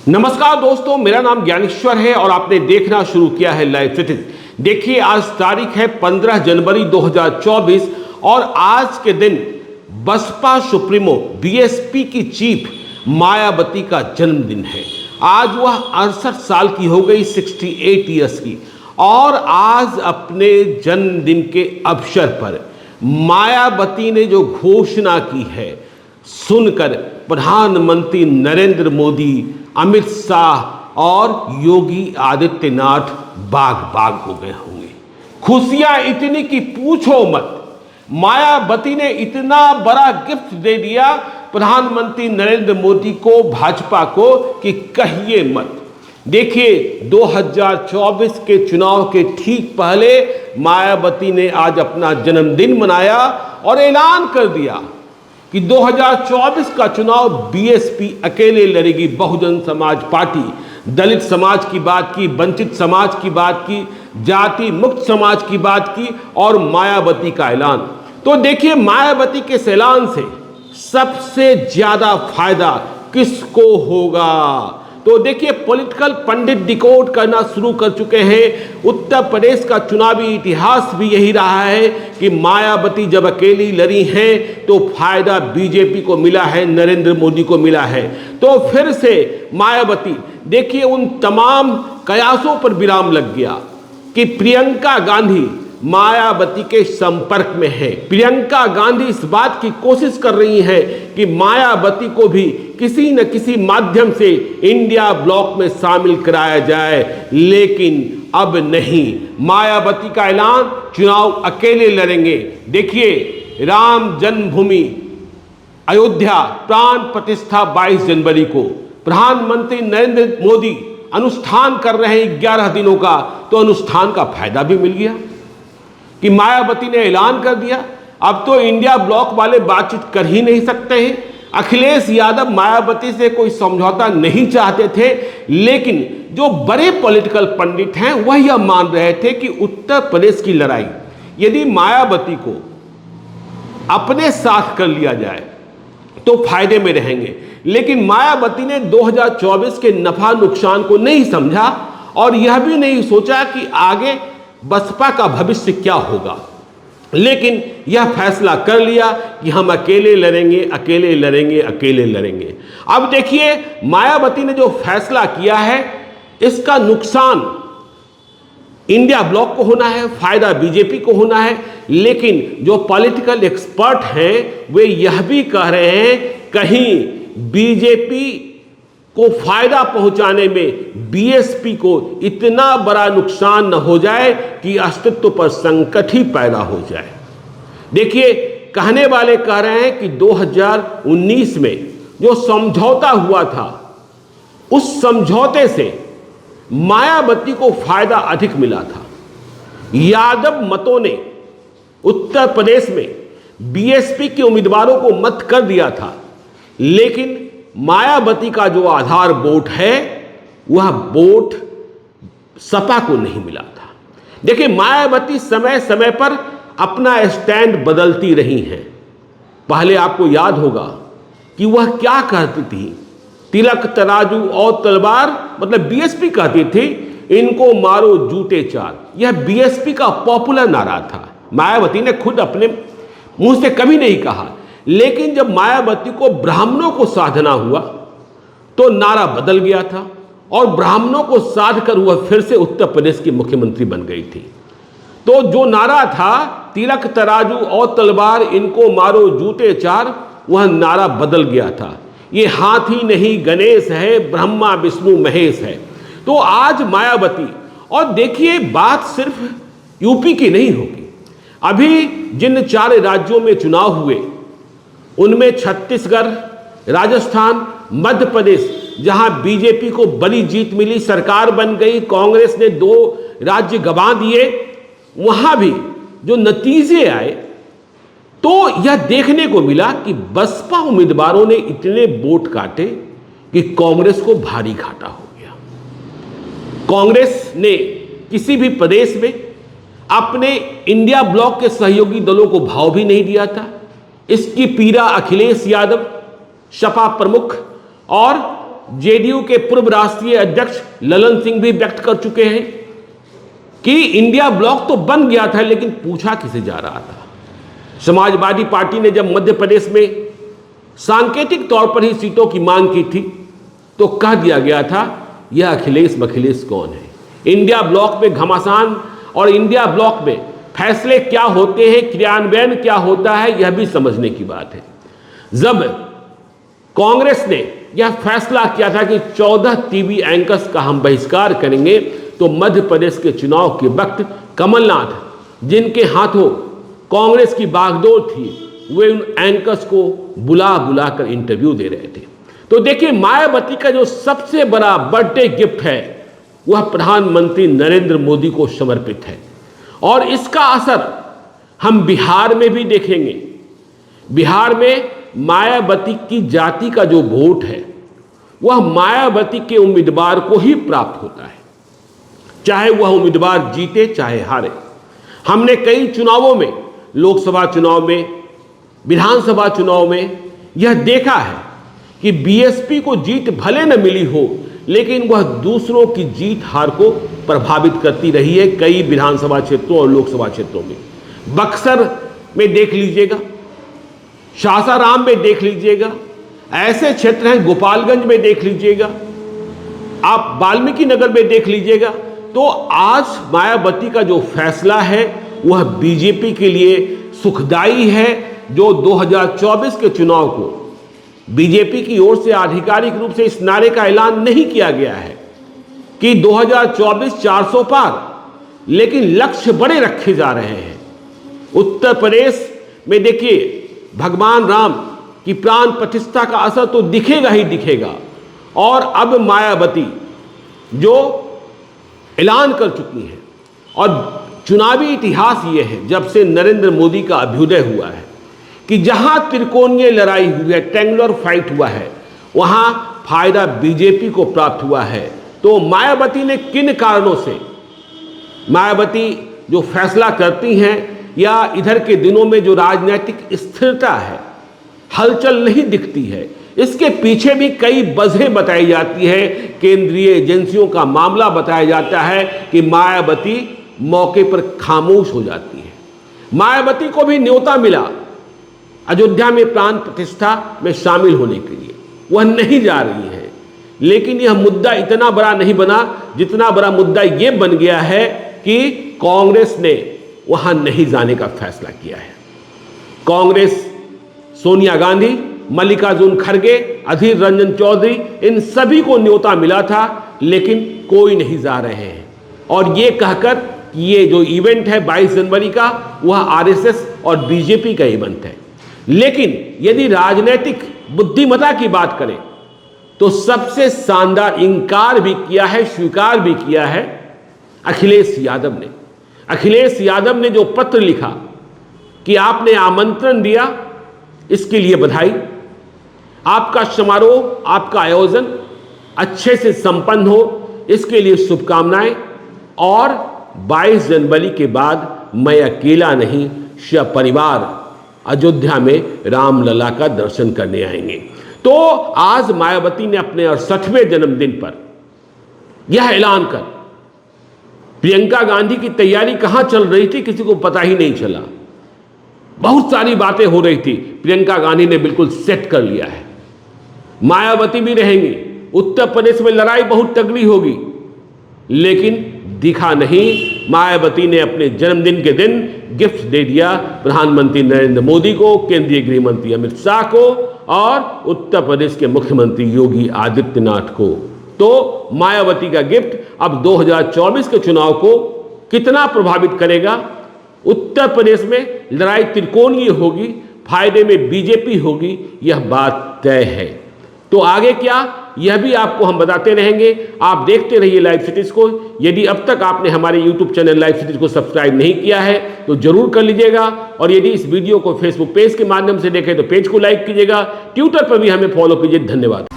नमस्कार दोस्तों, मेरा नाम ज्ञानेश्वर है और आपने देखना शुरू किया है लाइव सिटीज। देखिए, आज तारीख है 15 जनवरी 2024 और आज के दिन बसपा सुप्रीमो बीएसपी की चीफ मायावती का जन्मदिन है। आज वह 68 साल की हो गई, 68 ईयर्स की। और आज अपने जन्मदिन के अवसर पर मायावती ने जो घोषणा की है, सुनकर प्रधानमंत्री नरेंद्र मोदी, अमित शाह और योगी आदित्यनाथ बाग बाग हो गए होंगे। खुशियां इतनी कि पूछो मत। मायावती ने इतना बड़ा गिफ्ट दे दिया प्रधानमंत्री नरेंद्र मोदी को, भाजपा को, कि कहिए मत। देखिए, 2024 के चुनाव के ठीक पहले मायावती ने आज अपना जन्मदिन मनाया और ऐलान कर दिया कि 2024 का चुनाव बीएसपी अकेले लड़ेगी। बहुजन समाज पार्टी, दलित समाज की बात की, वंचित समाज की बात की, जाति मुक्त समाज की बात की और मायावती का ऐलान। तो देखिए, मायावती के इस ऐलान से सबसे ज्यादा फायदा किसको होगा? तो देखिए, पॉलिटिकल पंडित डिकोड करना शुरू कर चुके हैं। उत्तर प्रदेश का चुनावी इतिहास भी यही रहा है कि मायावती जब अकेली लड़ी हैं तो फायदा बीजेपी को मिला है, नरेंद्र मोदी को मिला है। तो फिर से मायावती, देखिए, उन तमाम कयासों पर विराम लग गया कि प्रियंका गांधी मायावती के संपर्क में है। प्रियंका गांधी इस बात की कोशिश कर रही है कि मायावती को भी किसी न किसी माध्यम से इंडिया ब्लॉक में शामिल कराया जाए, लेकिन अब नहीं। मायावती का ऐलान, चुनाव अकेले लड़ेंगे। देखिए, राम जन्मभूमि अयोध्या प्राण प्रतिष्ठा 22 जनवरी को प्रधानमंत्री नरेंद्र मोदी अनुष्ठान कर रहे हैं 11 दिनों का। तो अनुष्ठान का फायदा भी मिल गया कि मायावती ने ऐलान कर दिया। अब तो इंडिया ब्लॉक वाले बातचीत कर ही नहीं सकते हैं। अखिलेश यादव मायावती से कोई समझौता नहीं चाहते थे, लेकिन जो बड़े पॉलिटिकल पंडित हैं वह यह मान रहे थे कि उत्तर प्रदेश की लड़ाई यदि मायावती को अपने साथ कर लिया जाए तो फायदे में रहेंगे। लेकिन मायावती ने 2024 के नफा नुकसान को नहीं समझा और यह भी नहीं सोचा कि आगे बसपा का भविष्य क्या होगा। लेकिन यह फैसला कर लिया कि हम अकेले लड़ेंगे, अकेले लड़ेंगे, अकेले लड़ेंगे। अब देखिए, मायावती ने जो फैसला किया है, इसका नुकसान इंडिया ब्लॉक को होना है, फायदा बीजेपी को होना है। लेकिन जो पॉलिटिकल एक्सपर्ट हैं वे यह भी कह रहे हैं कहीं बीजेपी को फायदा पहुंचाने में बीएसपी को इतना बड़ा नुकसान न हो जाए कि अस्तित्व पर संकट ही पैदा हो जाए। देखिए, कहने वाले कह रहे हैं कि 2019 में जो समझौता हुआ था, उस समझौते से मायावती को फायदा अधिक मिला था। यादव मतों ने उत्तर प्रदेश में बीएसपी के उम्मीदवारों को मत कर दिया था, लेकिन मायावती का जो आधार वोट है वह वोट सपा को नहीं मिला था। देखिए, मायावती समय समय पर अपना स्टैंड बदलती रही हैं। पहले आपको याद होगा कि वह क्या कहती थी, तिलक तराजू और तलवार, मतलब बीएसपी कहती थी इनको मारो जूते चार। यह बीएसपी का पॉपुलर नारा था। मायावती ने खुद अपने मुंह से कभी नहीं कहा, लेकिन जब मायावती को ब्राह्मणों को साधना हुआ तो नारा बदल गया था और ब्राह्मणों को साध कर वह फिर से उत्तर प्रदेश की मुख्यमंत्री बन गई थी। तो जो नारा था तिलक तराजू और तलवार इनको मारो जूते चार, वह नारा बदल गया था। ये हाथी नहीं गणेश है, ब्रह्मा विष्णु महेश है। तो आज मायावती, और देखिए, बात सिर्फ यूपी की नहीं होगी। अभी जिन 4 राज्यों में चुनाव हुए उनमें छत्तीसगढ़, राजस्थान, मध्य प्रदेश, जहां बीजेपी को बड़ी जीत मिली, सरकार बन गई, कांग्रेस ने 2 राज्य गंवा दिए, वहां भी जो नतीजे आए तो यह देखने को मिला कि बसपा उम्मीदवारों ने इतने वोट काटे कि कांग्रेस को भारी घाटा हो गया। कांग्रेस ने किसी भी प्रदेश में अपने इंडिया ब्लॉक के सहयोगी दलों को भाव भी नहीं दिया था। इसकी पीड़ा अखिलेश यादव, सपा प्रमुख और जेडीयू के पूर्व राष्ट्रीय अध्यक्ष ललन सिंह भी व्यक्त कर चुके हैं कि इंडिया ब्लॉक तो बन गया था, लेकिन पूछा किसे जा रहा था। समाजवादी पार्टी ने जब मध्य प्रदेश में सांकेतिक तौर पर ही सीटों की मांग की थी तो कह दिया गया था यह अखिलेश मखिलेश कौन है। इंडिया ब्लॉक में घमासान और इंडिया ब्लॉक में फैसले क्या होते हैं, क्रियान्वयन क्या होता है, यह भी समझने की बात है। जब कांग्रेस ने यह फैसला किया था कि 14 टीवी एंकर्स का हम बहिष्कार करेंगे, तो मध्य प्रदेश के चुनाव के वक्त कमलनाथ, जिनके हाथों कांग्रेस की बागडोर थी, वे उन एंकर्स को बुला बुला कर इंटरव्यू दे रहे थे। तो देखिए, मायावती का जो सबसे बड़ा बर्थडे गिफ्ट है वह प्रधानमंत्री नरेंद्र मोदी को समर्पित है, और इसका असर हम बिहार में भी देखेंगे। बिहार में मायावती की जाति का जो वोट है वह मायावती के उम्मीदवार को ही प्राप्त होता है, चाहे वह उम्मीदवार जीते चाहे हारे। हमने कई चुनावों में, लोकसभा चुनाव में, विधानसभा चुनाव में यह देखा है कि बीएसपी को जीत भले न मिली हो, लेकिन वह दूसरों की जीत हार को प्रभावित करती रही है कई विधानसभा क्षेत्रों और लोकसभा क्षेत्रों में। बक्सर में देख लीजिएगा, सासाराम में देख लीजिएगा, ऐसे क्षेत्र हैं, गोपालगंज में देख लीजिएगा, आप वाल्मीकि नगर में देख लीजिएगा। तो आज मायावती का जो फैसला है वह बीजेपी के लिए सुखदाई है, जो 2024 के चुनाव को बीजेपी की ओर से आधिकारिक रूप से इस नारे का ऐलान नहीं किया गया है कि 2024 400 पार, लेकिन लक्ष्य बड़े रखे जा रहे हैं। उत्तर प्रदेश में देखिए, भगवान राम की प्राण प्रतिष्ठा का असर तो दिखेगा ही दिखेगा, और अब मायावती जो ऐलान कर चुकी हैं, और चुनावी इतिहास ये है जब से नरेंद्र मोदी का अभ्युदय हुआ है कि जहां त्रिकोणीय लड़ाई हुई है, ट्रैंगुलर फाइट हुआ है, वहां फायदा बीजेपी को प्राप्त हुआ है। तो मायावती ने किन कारणों से, मायावती जो फैसला करती हैं या इधर के दिनों में जो राजनीतिक स्थिरता है, हलचल नहीं दिखती है, इसके पीछे भी कई वजहें बताई जाती है। केंद्रीय एजेंसियों का मामला बताया जाता है कि मायावती मौके पर खामोश हो जाती है। मायावती को भी न्योता मिला अयोध्या में प्राण प्रतिष्ठा में शामिल होने के लिए, वह नहीं जा रही है, लेकिन यह मुद्दा इतना बड़ा नहीं बना जितना बड़ा मुद्दा यह बन गया है कि कांग्रेस ने वहां नहीं जाने का फैसला किया है। कांग्रेस, सोनिया गांधी, मल्लिकार्जुन खड़गे, अधीर रंजन चौधरी, इन सभी को न्योता मिला था, लेकिन कोई नहीं जा रहे हैं। और ये कहकर ये जो इवेंट है 22 जनवरी का, वह आरएसएस और बीजेपी का इवेंट है। लेकिन यदि राजनीतिक बुद्धिमत्ता की बात करें तो सबसे शानदार इनकार भी किया है, स्वीकार भी किया है अखिलेश यादव ने। अखिलेश यादव ने जो पत्र लिखा कि आपने आमंत्रण दिया, इसके लिए बधाई, आपका समारोह, आपका आयोजन अच्छे से संपन्न हो, इसके लिए शुभकामनाएं, और 22 जनवरी के बाद मैं अकेला नहीं, सपरिवार अयोध्या में रामलला का दर्शन करने आएंगे। तो आज मायावती ने अपने 68वें जन्मदिन पर यह ऐलान कर, प्रियंका गांधी की तैयारी कहां चल रही थी किसी को पता ही नहीं चला, बहुत सारी बातें हो रही थी, प्रियंका गांधी ने बिल्कुल सेट कर लिया है। मायावती भी रहेंगी, उत्तर प्रदेश में लड़ाई बहुत तगड़ी होगी, लेकिन दिखा नहीं। मायावती ने अपने जन्मदिन के दिन गिफ्ट दे दिया प्रधानमंत्री नरेंद्र मोदी को, केंद्रीय गृह मंत्री अमित शाह को और उत्तर प्रदेश के मुख्यमंत्री योगी आदित्यनाथ को। तो मायावती का गिफ्ट अब 2024 के चुनाव को कितना प्रभावित करेगा? उत्तर प्रदेश में लड़ाई त्रिकोणीय होगी, फायदे में बीजेपी होगी, यह बात तय है। तो आगे क्या, यह भी आपको हम बताते रहेंगे। आप देखते रहिए लाइव सिटीज को। यदि अब तक आपने हमारे यूट्यूब चैनल लाइव सिटीज को सब्सक्राइब नहीं किया है तो जरूर कर लीजिएगा, और यदि इस वीडियो को फेसबुक पेज के माध्यम से देखें तो पेज को लाइक कीजिएगा, ट्विटर पर भी हमें फॉलो कीजिए। धन्यवाद।